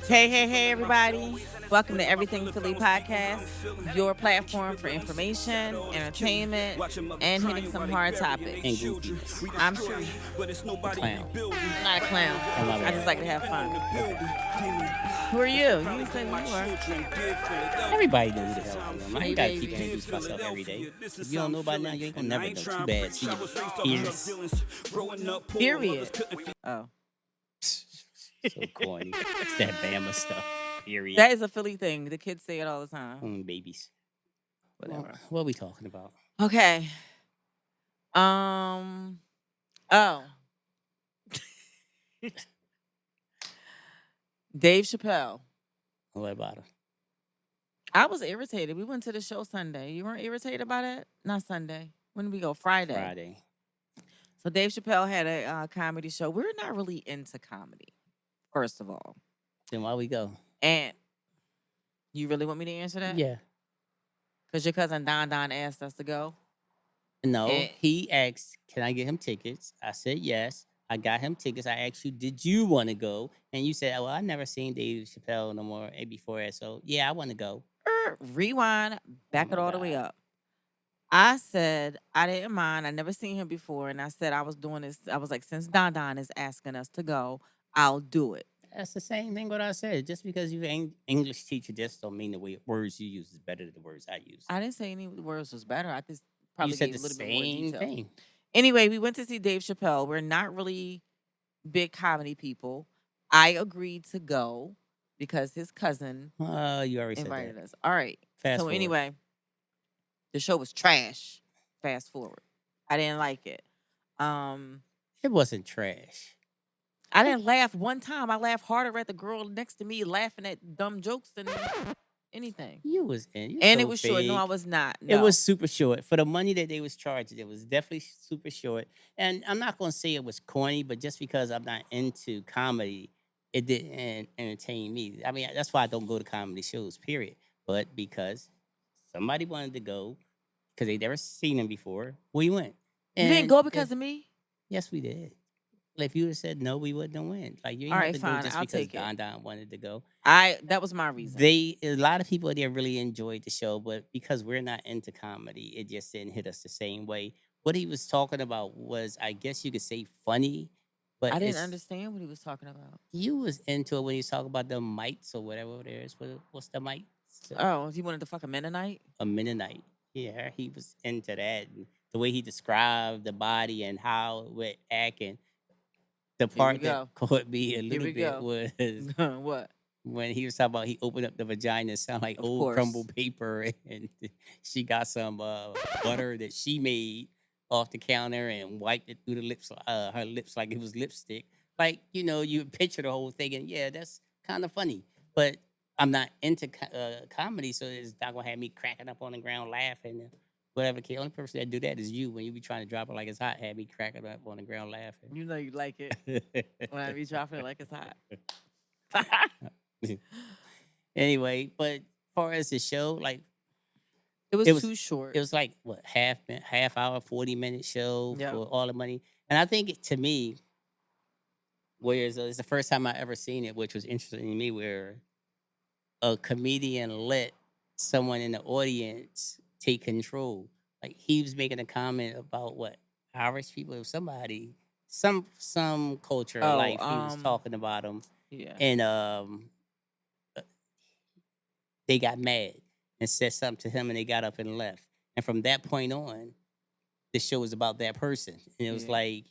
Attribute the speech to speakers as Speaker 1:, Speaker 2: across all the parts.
Speaker 1: Hey, everybody. Welcome to Everything Philly Podcast, your platform for information, entertainment, and hitting some hard topics.
Speaker 2: And goofiness.
Speaker 1: I'm Cherie.
Speaker 2: A clown.
Speaker 1: I'm not a clown.
Speaker 2: Oh, my
Speaker 1: I just
Speaker 2: bad.
Speaker 1: like to have fun.
Speaker 2: Okay.
Speaker 1: Who are you? You didn't say who you are.
Speaker 2: Everybody know who the hell I am. I
Speaker 1: Hey,
Speaker 2: ain't got to keep
Speaker 1: baby.
Speaker 2: introducing myself every day. If you don't know by now, you ain't gonna never know. Too bad. See you. Peers.
Speaker 1: Period. Oh.
Speaker 2: So corny. It's that Bama stuff. Period.
Speaker 1: That is a Philly thing. The kids say it all the time.
Speaker 2: Babies.
Speaker 1: Whatever.
Speaker 2: What are we talking about?
Speaker 1: Okay. Oh. Dave Chappelle.
Speaker 2: What about her?
Speaker 1: I was irritated. We went to the show Sunday. You weren't irritated about it? Not Sunday. When did we go? Friday. So Dave Chappelle had a comedy show. We're not really into comedy, first of all.
Speaker 2: Then why we go?
Speaker 1: And you really want me to answer that?
Speaker 2: Yeah.
Speaker 1: Because your cousin Don asked us to go.
Speaker 2: No,
Speaker 1: And-
Speaker 2: he asked, can I get him tickets? I said yes. I got him tickets. I asked you, did you want to go? And you said, well, I never seen Dave Chappelle no more before that. So yeah, I want to go.
Speaker 1: Rewind, back
Speaker 2: Oh
Speaker 1: it
Speaker 2: my
Speaker 1: all the way
Speaker 2: God.
Speaker 1: up. I said I didn't mind. I never seen him before. And I said I was doing this. I was like, since Don is asking us to go, I'll do it.
Speaker 2: That's the same thing what I said. Just because you're an English teacher, just don't mean the way words you use is better than the words I use.
Speaker 1: I didn't say any words was better. I just probably
Speaker 2: You said
Speaker 1: gave
Speaker 2: the
Speaker 1: a little bit more
Speaker 2: same
Speaker 1: detail.
Speaker 2: thing.
Speaker 1: Anyway, we went to see Dave Chappelle. We're not really big comedy people. I agreed to go because his cousin
Speaker 2: You already said
Speaker 1: invited
Speaker 2: that.
Speaker 1: us. All right.
Speaker 2: Fast
Speaker 1: So
Speaker 2: forward.
Speaker 1: anyway, the show was trash. Fast forward. I didn't like it.
Speaker 2: It wasn't trash.
Speaker 1: I didn't laugh one time. I laughed harder at the girl next to me laughing at dumb jokes than anything.
Speaker 2: You was in. You
Speaker 1: And
Speaker 2: so
Speaker 1: it was short. No, I
Speaker 2: fake.
Speaker 1: was not.
Speaker 2: It
Speaker 1: No.
Speaker 2: was super short. For the money that they was charging, it was definitely super short. And I'm not going to say it was corny, but just because I'm not into comedy, it didn't entertain me. I mean, that's why I don't go to comedy shows, period. But because somebody wanted to go, because they never seen him before, we went.
Speaker 1: You didn't go because of me?
Speaker 2: Yes, we did. If you had said no, we wouldn't have went. Like, you ain't
Speaker 1: All
Speaker 2: have
Speaker 1: right,
Speaker 2: to
Speaker 1: fine.
Speaker 2: go just
Speaker 1: I'll
Speaker 2: because
Speaker 1: take it.
Speaker 2: Don wanted to go.
Speaker 1: That was my reason.
Speaker 2: A lot of people there really enjoyed the show, but because we're not into comedy, it just didn't hit us the same way. What he was talking about was, I guess you could say, funny, but
Speaker 1: I didn't understand what he was talking about.
Speaker 2: you was into it when he was talking about the mites or whatever it is. What's the mites?
Speaker 1: Oh, he wanted to fuck a Mennonite?
Speaker 2: A Mennonite. Yeah, he was into that. And the way he described the body and how it would act, and the part that caught me a little bit was
Speaker 1: what?
Speaker 2: When he was talking about he opened up the vagina, it sounded like old crumbled paper, and she got some butter that she made off the counter and wiped it through the lips, her lips like it was lipstick. Like, you picture the whole thing, and yeah, that's kind of funny. But I'm not into comedy, so it's not gonna have me cracking up on the ground laughing. Whatever. The only person that do that is you when you be trying to drop it like it's hot. Have me cracking up on the ground laughing.
Speaker 1: You know you like it when I be dropping it like it's hot.
Speaker 2: Anyway, but as far as the show, like
Speaker 1: it was too short.
Speaker 2: It was like what half hour, 40-minute show
Speaker 1: Yep.
Speaker 2: for all the money. And I think to me, whereas it's the first time I ever seen it, which was interesting to me, where a comedian let someone in the audience take control. Like he was making a comment about what Irish people, or somebody, some culture of life. He was talking about them,
Speaker 1: Yeah.
Speaker 2: and they got mad and said something to him, and they got up and left. And from that point on, the show was about that person. And it was like,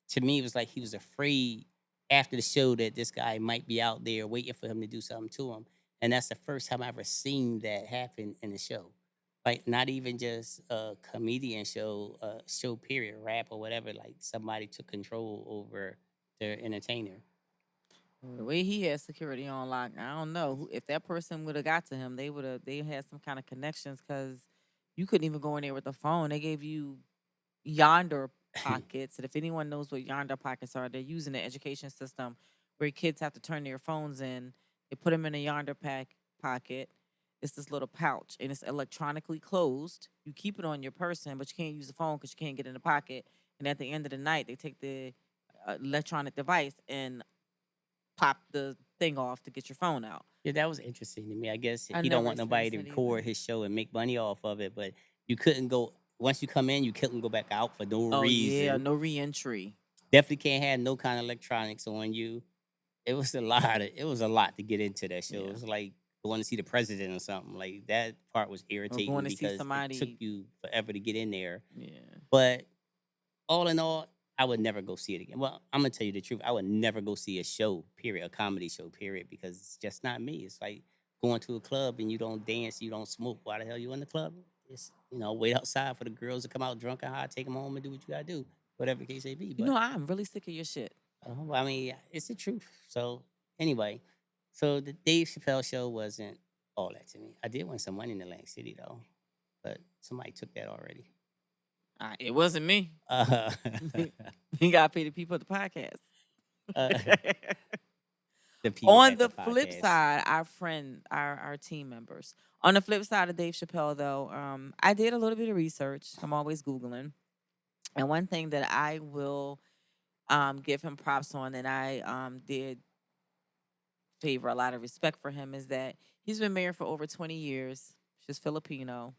Speaker 2: to me, it was like he was afraid after the show that this guy might be out there waiting for him to do something to him. And that's the first time I ever seen that happen in the show. Like, not even just a comedian show, show period, rap or whatever. Like, somebody took control over their entertainer.
Speaker 1: The way he had security on lock, I don't know if that person would have got to him. They had some kind of connections because you couldn't even go in there with the phone. They gave you Yonder pockets, and if anyone knows what Yonder pockets are, they're using the education system where kids have to turn their phones in. They put them in a Yonder pocket. It's this little pouch, and it's electronically closed. You keep it on your person, but you can't use the phone because you can't get in the pocket. And at the end of the night, they take the electronic device and pop the thing off to get your phone out.
Speaker 2: Yeah, that was interesting to me. I guess
Speaker 1: I
Speaker 2: he don't
Speaker 1: never
Speaker 2: want nobody
Speaker 1: experienced
Speaker 2: to
Speaker 1: that either.
Speaker 2: record his show and make money off of it, but you couldn't go once you come in, you couldn't go back out for no
Speaker 1: Oh yeah,
Speaker 2: reason.
Speaker 1: no reentry.
Speaker 2: Definitely can't have no kind of electronics on you. It was a lot to get into that show. It
Speaker 1: Yeah.
Speaker 2: was like going to see the president or something. Like that part was
Speaker 1: Or going
Speaker 2: irritating
Speaker 1: to see
Speaker 2: because it took
Speaker 1: somebody.
Speaker 2: you forever to get in there.
Speaker 1: Yeah.
Speaker 2: But all in all, I would never go see it again. Well, I'm gonna tell you the truth. I would never go see a show, period, a comedy show, period, because it's just not me. It's like going to a club and you don't dance, you don't smoke. Why the hell you in the club? It's wait outside for the girls to come out drunk and high, take them home and do what you gotta do, whatever the case may be.
Speaker 1: You
Speaker 2: But
Speaker 1: know, I'm really sick of your shit.
Speaker 2: I mean, it's the truth. So anyway, so the Dave Chappelle show wasn't all that to me. I did win some money in Atlantic City though, but somebody took that already.
Speaker 1: It wasn't me.
Speaker 2: Uh,
Speaker 1: You gotta pay the people at the podcast.
Speaker 2: uh, the people
Speaker 1: On
Speaker 2: at the
Speaker 1: the flip
Speaker 2: podcast.
Speaker 1: side, our friend, our team members. On the flip side of Dave Chappelle, though, I did a little bit of research. I'm always Googling. And one thing that I will give him props on, and I did favor a lot of respect for him, is that he's been married for over 20 years. She's Filipino.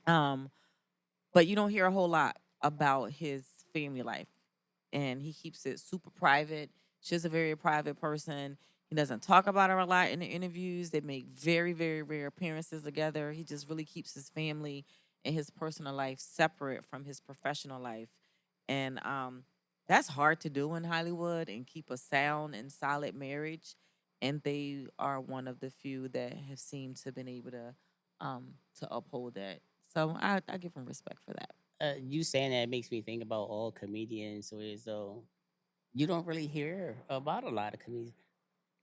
Speaker 1: Um, but you don't hear a whole lot about his family life, and he keeps it super private. She's a very private person. He doesn't talk about her a lot in the interviews. They make very, very rare appearances together. He just really keeps his family and his personal life separate from his professional life. And that's hard to do in Hollywood and keep a sound and solid marriage. And they are one of the few that have seemed to have been able to uphold that. So I give him respect for that.
Speaker 2: You saying that makes me think about all comedians, so as though you don't really hear about a lot of comedians.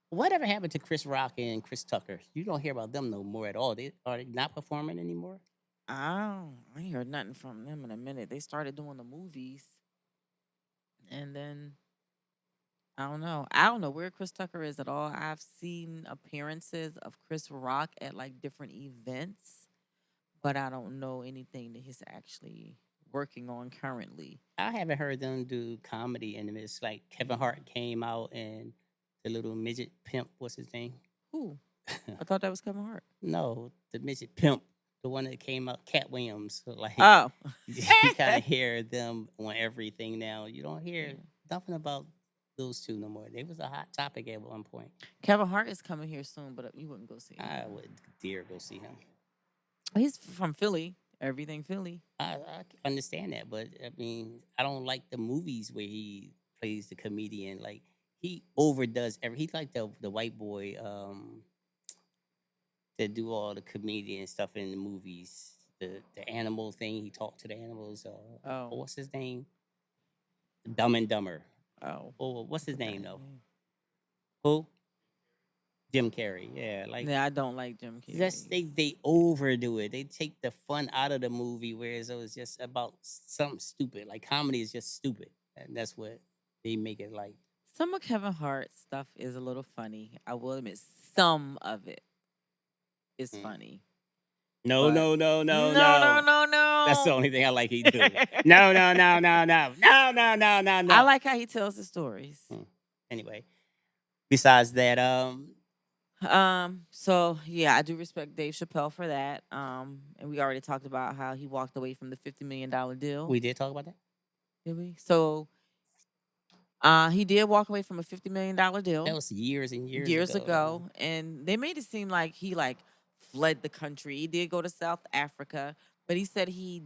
Speaker 2: Whatever happened to Chris Rock and Chris Tucker? You don't hear about them no more at all. They are they not performing anymore?
Speaker 1: I ain't heard nothing from them in a minute. They started doing the movies, and then I don't know. I don't know where Chris Tucker is at all. I've seen appearances of Chris Rock at like different events, but I don't know anything that he's actually working on currently.
Speaker 2: I haven't heard them do comedy in the midst. Like Kevin Hart came out and the little midget pimp, what's his name?
Speaker 1: Who? I thought that was Kevin Hart.
Speaker 2: No, the midget pimp, the one that came out, Cat Williams. So like
Speaker 1: Oh,
Speaker 2: you kind of hear them on everything now. You don't hear
Speaker 1: yeah.
Speaker 2: nothing about those two no more. They was a hot topic at one point.
Speaker 1: Kevin Hart is coming here soon, but you wouldn't go see him.
Speaker 2: I would dare go see him.
Speaker 1: He's from Philly. Everything Philly.
Speaker 2: I understand that, but I mean, I don't like the movies where he plays the comedian. Like he overdoes every. He's like the white boy that do all the comedian stuff in the movies. The animal thing. He talked to the animals.
Speaker 1: Oh,
Speaker 2: What's his name? Dumb and Dumber.
Speaker 1: oh.
Speaker 2: Oh, what's his
Speaker 1: Forgot
Speaker 2: name
Speaker 1: his
Speaker 2: though?
Speaker 1: name.
Speaker 2: Who? Jim Carrey. Yeah, like
Speaker 1: Yeah, I don't like Jim
Speaker 2: just
Speaker 1: Carrey.
Speaker 2: they overdo it. They take the fun out of the movie, whereas it was just about something stupid. Like comedy is just stupid, and that's what they make it like.
Speaker 1: Some of Kevin Hart's stuff is a little funny. I will admit some of it is
Speaker 2: Mm.
Speaker 1: funny.
Speaker 2: No,
Speaker 1: But
Speaker 2: no, no, no,
Speaker 1: no, no,
Speaker 2: no.
Speaker 1: no,
Speaker 2: That's the
Speaker 1: no.
Speaker 2: only thing I like he do. No, no, no, no, no, no, no, no, no,
Speaker 1: I
Speaker 2: no.
Speaker 1: like how he tells the stories.
Speaker 2: Anyway, besides that,
Speaker 1: So yeah, I do respect Dave Chappelle for that. And we already talked about how he walked away from the $50 million deal.
Speaker 2: we did talk about that.
Speaker 1: Did we? So he did walk away from a $50 million deal
Speaker 2: That was years and years
Speaker 1: years
Speaker 2: ago.
Speaker 1: ago, and they made it seem like he like fled the country. He did go to South Africa, but he said he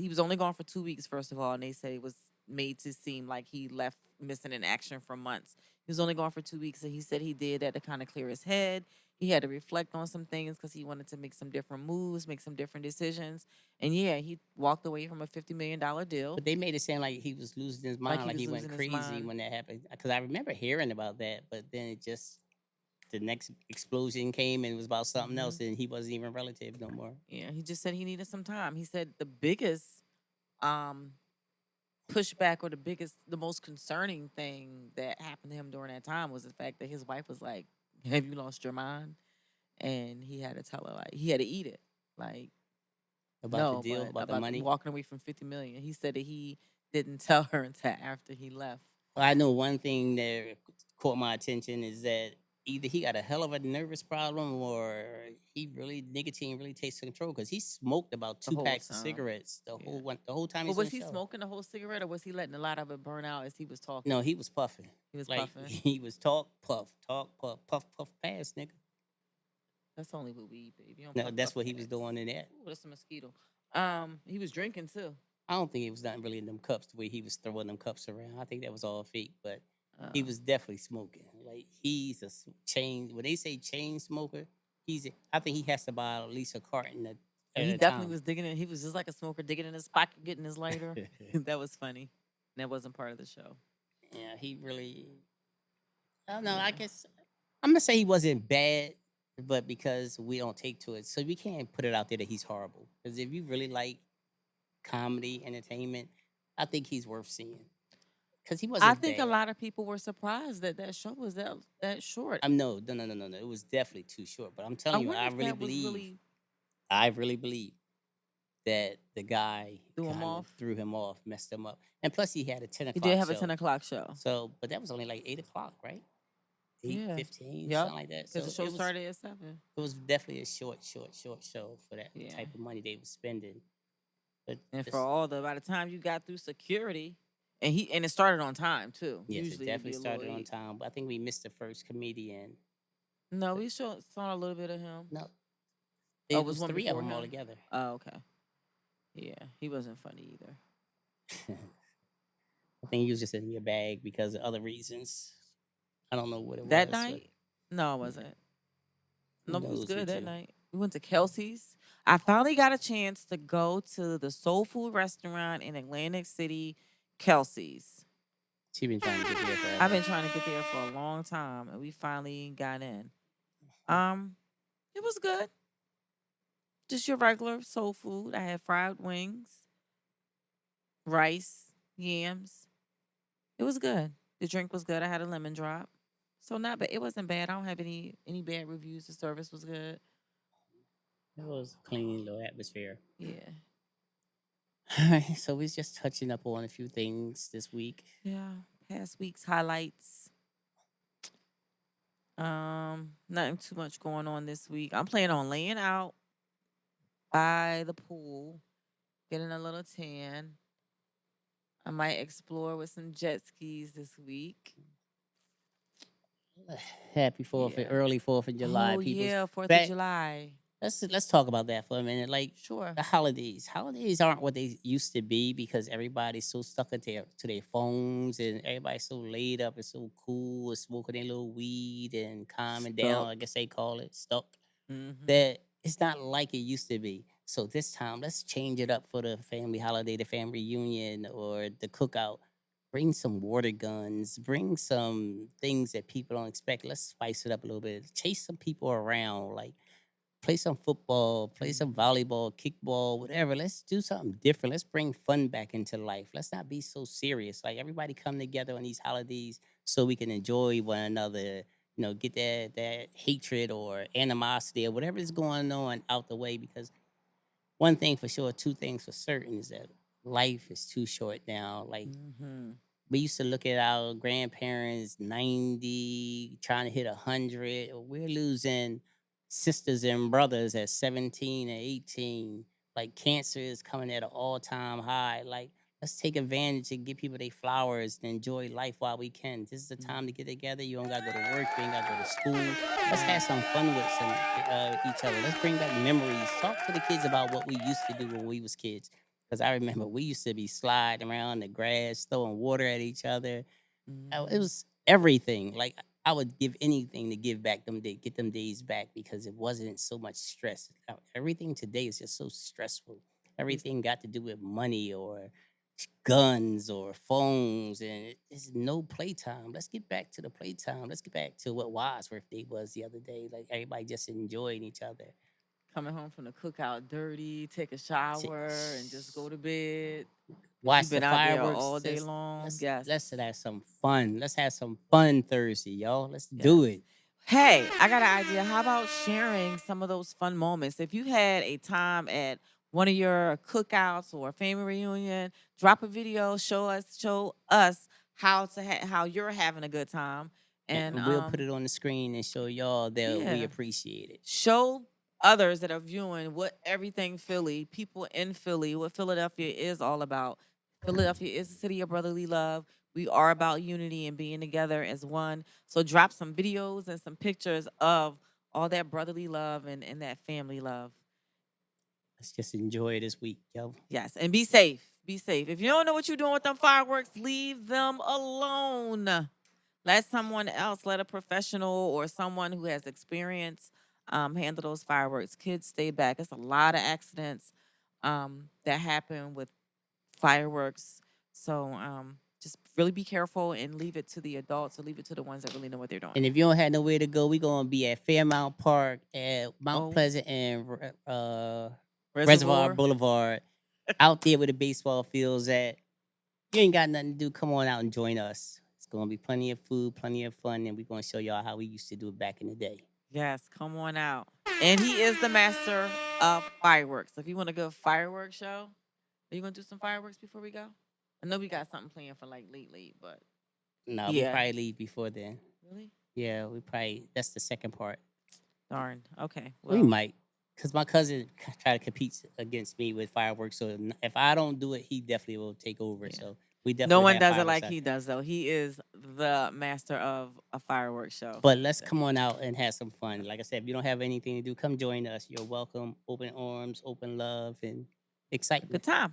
Speaker 1: was only gone for 2 weeks, first of all, and they said it was made to seem like he left missing in action for months. He was only gone for 2 weeks, and he said he did that to kind of clear his head. He had to reflect on some things because he wanted to make some different moves, make some different decisions. And yeah, he walked away from a $50 million deal.
Speaker 2: But they made it sound like he was losing his mind,
Speaker 1: Like
Speaker 2: like
Speaker 1: he
Speaker 2: he
Speaker 1: was
Speaker 2: went
Speaker 1: losing his
Speaker 2: crazy
Speaker 1: mind.
Speaker 2: when that happened. Because I remember hearing about that, but then it just the next explosion came and it was about something
Speaker 1: Mhm.
Speaker 2: else, and he wasn't even relative no more.
Speaker 1: Yeah, he just said he needed some time. He said the biggest um pushback or the most concerning thing that happened to him during that time was the fact that his wife was like, "Have you lost your mind?" And he had to tell her like he had to eat it. Like,
Speaker 2: About the
Speaker 1: no,
Speaker 2: deal,
Speaker 1: but
Speaker 2: about the
Speaker 1: about
Speaker 2: money.
Speaker 1: walking away from 50 million. He said that he didn't tell her until after he left.
Speaker 2: Well, I know one thing that caught my attention is that either he got a hell of a nervous problem or he really nicotine really takes control because he smoked about
Speaker 1: The
Speaker 2: two
Speaker 1: whole
Speaker 2: packs of
Speaker 1: time.
Speaker 2: cigarettes
Speaker 1: Yeah.
Speaker 2: the whole time
Speaker 1: But
Speaker 2: he's on the
Speaker 1: was he
Speaker 2: show.
Speaker 1: smoking the whole cigarette, or was he letting a lot of it burn out as he was
Speaker 2: No,
Speaker 1: talking?
Speaker 2: he was puffing.
Speaker 1: He was
Speaker 2: Like
Speaker 1: puffing.
Speaker 2: he was talk, puff, puff, puff, pass, nigga.
Speaker 1: That's only with weed, baby. You don't
Speaker 2: No,
Speaker 1: puff
Speaker 2: that's
Speaker 1: puff
Speaker 2: what he was
Speaker 1: pass.
Speaker 2: doing in there.
Speaker 1: Ooh, that's a mosquito. He was drinking too.
Speaker 2: I don't think it was nothing really in them cups the way he was throwing them cups around. I think that was all fake, but he
Speaker 1: Uh,
Speaker 2: was definitely smoking. Like he's chain. When they say chain smoker, I think he has to buy at least a carton at
Speaker 1: he
Speaker 2: a
Speaker 1: definitely
Speaker 2: time.
Speaker 1: was digging it. He was just like a smoker, digging in his pocket, getting his lighter. That was funny. That wasn't part of the show.
Speaker 2: Yeah, he really. I don't know. I
Speaker 1: Yeah.
Speaker 2: guess I'm gonna say he wasn't bad, but because we don't take to it, so we can't put it out there that he's horrible. Because if you really like comedy, entertainment, I think he's worth seeing. Because he
Speaker 1: I
Speaker 2: wasn't
Speaker 1: think a
Speaker 2: bad.
Speaker 1: lot of people were surprised that that show was that short.
Speaker 2: No, no, no, no, no, no. It was definitely too short. But I'm
Speaker 1: I
Speaker 2: telling you,
Speaker 1: wonder if that was really
Speaker 2: I really believe that the guy
Speaker 1: threw him
Speaker 2: kind of
Speaker 1: off.
Speaker 2: threw him off, messed him up. And plus, he had a 10
Speaker 1: He did
Speaker 2: o'clock
Speaker 1: have a 10
Speaker 2: show.
Speaker 1: o'clock show.
Speaker 2: So, but that was only like 8 o'clock, right?
Speaker 1: Yeah.
Speaker 2: 8:15,
Speaker 1: Yep.
Speaker 2: something like that.
Speaker 1: Because the
Speaker 2: So
Speaker 1: show started at 7.
Speaker 2: it was definitely a short show for that
Speaker 1: Yeah.
Speaker 2: type of money they were spending. But
Speaker 1: And for
Speaker 2: just,
Speaker 1: all by the time you got through security, and it started on time too.
Speaker 2: yes, it
Speaker 1: Usually it'd
Speaker 2: definitely
Speaker 1: be a little
Speaker 2: started on
Speaker 1: late.
Speaker 2: time. But I think we missed the first comedian.
Speaker 1: No,
Speaker 2: But
Speaker 1: we saw a little bit of him.
Speaker 2: no,
Speaker 1: Oh,
Speaker 2: it
Speaker 1: was
Speaker 2: was
Speaker 1: one
Speaker 2: three of
Speaker 1: before
Speaker 2: them
Speaker 1: him?
Speaker 2: altogether.
Speaker 1: Oh, okay. Yeah, he wasn't funny either.
Speaker 2: I think he was just in your bag because of other reasons. I don't know what it
Speaker 1: That
Speaker 2: was, but
Speaker 1: night? No, it
Speaker 2: yeah,
Speaker 1: wasn't.
Speaker 2: who
Speaker 1: No, it was
Speaker 2: knows
Speaker 1: good
Speaker 2: with
Speaker 1: that
Speaker 2: you?
Speaker 1: night. We went to Kelsey's. I finally got a chance to go to the soul food restaurant in Atlantic City, Kelsey's.
Speaker 2: She been trying to get there
Speaker 1: I've
Speaker 2: forever.
Speaker 1: been trying to get there for a long time, and we finally got in. Um, it was good. Just your regular soul food. I had fried wings, rice, yams. It was good. The drink was good. I had a lemon drop. So not bad. It wasn't bad. I don't have any bad reviews. The service was good.
Speaker 2: It was a clean little atmosphere.
Speaker 1: Yeah.
Speaker 2: All right, so we're just touching up on a few things this week.
Speaker 1: Yeah. Past week's highlights. Nothing too much going on this week. I'm planning on laying out by the pool, getting a little tan. I might explore with some jet skis this week.
Speaker 2: Happy Fourth,
Speaker 1: Yeah.
Speaker 2: early 4th of July,
Speaker 1: Oh
Speaker 2: people's
Speaker 1: yeah, 4th of
Speaker 2: back.
Speaker 1: July.
Speaker 2: Let's talk about that for a minute. Like
Speaker 1: Sure.
Speaker 2: the holidays. Holidays aren't what they used to be because everybody's so stuck to their phones and everybody's so laid up and so cool and smoking their little weed and calming down. I
Speaker 1: Stuck.
Speaker 2: guess they call it stuck.
Speaker 1: Mm-hmm.
Speaker 2: That it's not like it used to be. So this time, let's change it up for the family holiday, the family reunion, or the cookout. Bring some water guns. Bring some things that people don't expect. Let's spice it up a little bit. Chase some people around. Like play some football, play some
Speaker 1: Mm-hmm.
Speaker 2: volleyball, kickball, whatever. Let's do something different. Let's bring fun back into life. Let's not be so serious. Like everybody come together on these holidays so we can enjoy one another. Get that hatred or animosity or whatever is going on out the way. Because one thing for sure, two things for certain is that life is too short now. Like
Speaker 1: Mm-hmm.
Speaker 2: we used to look at our grandparents 90 trying to hit 100. We're losing sisters and brothers at 17 and 18. Like cancer is coming at an all-time high. Like let's take advantage and give people their flowers and enjoy life while we can. This is the time to get together. You don't gotta go to work, you ain't gotta go to school. Let's have some fun with each other. Let's bring back memories. Talk to the kids about what we used to do when we was kids. Because I remember we used to be sliding around the grass, throwing water at each other. It
Speaker 1: Mm-hmm.
Speaker 2: was everything. Like I would give anything to give back get them days back because it wasn't so much stress. Everything today is just so stressful.
Speaker 1: We
Speaker 2: Everything got to do with money or guns or phones, and it's no playtime. Let's get back to the playtime. Let's get back to what Wadsworth Day was the other day. Like everybody just enjoying each other.
Speaker 1: coming home from the cookout dirty, take a
Speaker 2: T-
Speaker 1: shower, and just go to bed. Cause
Speaker 2: Watch
Speaker 1: you've
Speaker 2: the
Speaker 1: been out there
Speaker 2: fireworks.
Speaker 1: all day long. Yes.
Speaker 2: Let's have some fun. Let's have some fun Thursday, y'all. Let's
Speaker 1: Yes.
Speaker 2: do it.
Speaker 1: Hey, I got an idea. How about sharing some of those fun moments? If you had a time at one of your cookouts or family reunion, drop a video, show us how you're having a good time, And
Speaker 2: And we'll put it on the screen and show y'all that we
Speaker 1: yeah,
Speaker 2: appreciate it.
Speaker 1: show others that are viewing what everything Philly, people in Philly, what Philadelphia is all about. Philadelphia is the city of brotherly love. We are about unity and being together as one. So drop some videos and some pictures of all that brotherly love and that family love.
Speaker 2: Let's just enjoy this week, yo.
Speaker 1: Yes, and be safe. Be safe. If you don't know what you're doing with them fireworks, leave them alone. Let someone else, let a professional or someone who has experience handle those fireworks. Kids, stay back. It's a lot of accidents that happen with fireworks. So just really be careful and leave it to the adults or leave it to the ones that really know what they're doing.
Speaker 2: And if you don't have nowhere to go, we're gonna be at Fairmount Park, at Mount
Speaker 1: Oh,
Speaker 2: Pleasant, and Reservoir
Speaker 1: Reservoir.
Speaker 2: Boulevard, out there where the baseball fields at. You ain't got nothing to do. Come on out and join us. It's gonna be plenty of food, plenty of fun, and we're gonna show y'all how we used to do it back in the day.
Speaker 1: Yes, come on out. And he is the master of fireworks. So if you want to go fireworks show, are you gonna do some fireworks before we go? I know we got something planned for like late, but
Speaker 2: No, we
Speaker 1: yeah.
Speaker 2: probably leave before then.
Speaker 1: Really?
Speaker 2: Yeah, we probably that's the second part.
Speaker 1: Darn. Okay.
Speaker 2: We
Speaker 1: Well,
Speaker 2: might, cause my cousin try to compete against me with fireworks. So if I don't do it, he definitely will take over.
Speaker 1: yeah.
Speaker 2: So we
Speaker 1: No
Speaker 2: definitely
Speaker 1: one
Speaker 2: have
Speaker 1: does it
Speaker 2: fireworks
Speaker 1: like
Speaker 2: out
Speaker 1: he
Speaker 2: there.
Speaker 1: does, though. He is the master of a fireworks show.
Speaker 2: But let's come on out and have some fun. Like I said, if you don't have anything to do, come join us. You're welcome. Open arms, open love, and excitement.
Speaker 1: Good time.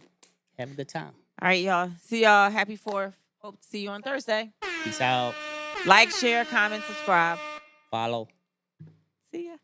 Speaker 2: Have a good time.
Speaker 1: All right, y'all. See y'all. Happy 4th. Hope to see you on Thursday.
Speaker 2: Peace out.
Speaker 1: Like, share, comment, subscribe.
Speaker 2: Follow.
Speaker 1: See ya.